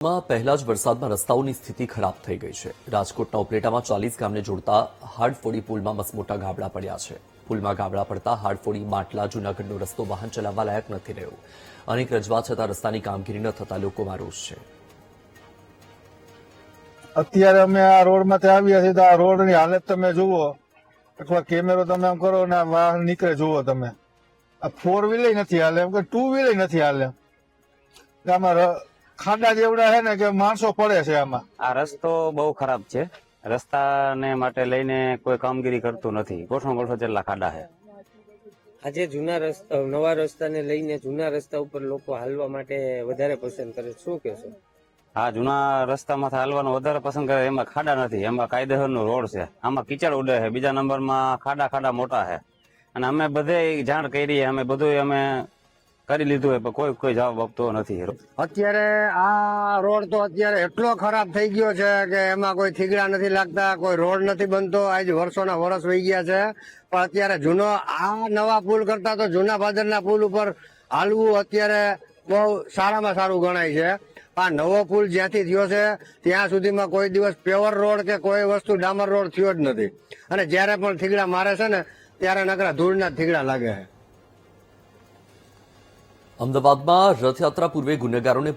માં પહેલા જ વરસાદમાં રસ્તાઓની સ્થિતિ ખરાબ થઈ ગઈ છે। રાજકોટના ઉપલેટામાં 40 ગામને જોડતા હાડફોડી પુલમાં મસમોટા ગાબડા પડ્યા છે। પુલમાં ગાબડા પડતા હાડફોડી માટલા જૂનાગઢનો રસ્તો વાહન ચલાવવા લાયક નથી રહ્યો। અનેક રજૂઆત છતાં રસ્તાની કામગીરી ન થતા લોકોમાં રોષ છે। અત્યારે અમે આ રોડમાંથી આવ્યા છીએ તો આ રોડની હાલત તમે જુઓ, અથવા કેમેરો તમે આમ કરો ને વાહન નીકળે જુઓ તમે, આ 4 વ્હીલર નથી હાલે, એમ કે 2 વ્હીલર નથી હાલે। આમાં ખાડા જેવડા છે ને કે માણસો પડે છે આમાં। આ રસ્તો બહુ ખરાબ છે। રસ્તાને માટે લઈને કોઈ કામગીરી કરતું નથી। ગોઠો જેટલા ખાડા છે। આજે નવા રસ્તાને લઈને જૂના રસ્તા ઉપર લોકો હાલવા માટે વધારે પસંદ કરે, શું કહેશો? આ જૂના રસ્તામાં હાલવાનું વધારે પસંદ કરે। એમાં ખાડા નથી, એમાં કાયદેસરનો રોડ છે। આમાં કીચડ ઉડે છે। બીજા નંબરમાં ખાડા મોટા છે। અને અમે બધે જાણ કરી, અમે બધું અમે કરી લીધું હોય, પણ કોઈ જવાબ આપતો નથી। અત્યારે આ રોડ તો અત્યારે એટલો ખરાબ થઈ ગયો છે કે એમાં કોઈ થીગડા નથી લાગતા, કોઈ રોડ નથી બનતો। આજ વર્ષોના વર્ષ વહી ગયા છે, પણ અત્યારે જૂનો આ નવા પુલ કરતા તો જૂના ભાદરના પુલ ઉપર હાલવું અત્યારે બહુ સારામાં સારું ગણાય છે। આ નવો પુલ જ્યાંથી થયો છે ત્યાં સુધીમાં કોઈ દિવસ પેવર રોડ કે કોઈ વસ્તુ ડામર રોડ થયો જ નથી। અને જયારે પણ થીગડા મારે છે ને ત્યારે નકરા ધૂળના થીગડા લાગે છે। અમદાવાદમાં રથયાત્રા પૂર્વે ગુનેગારોને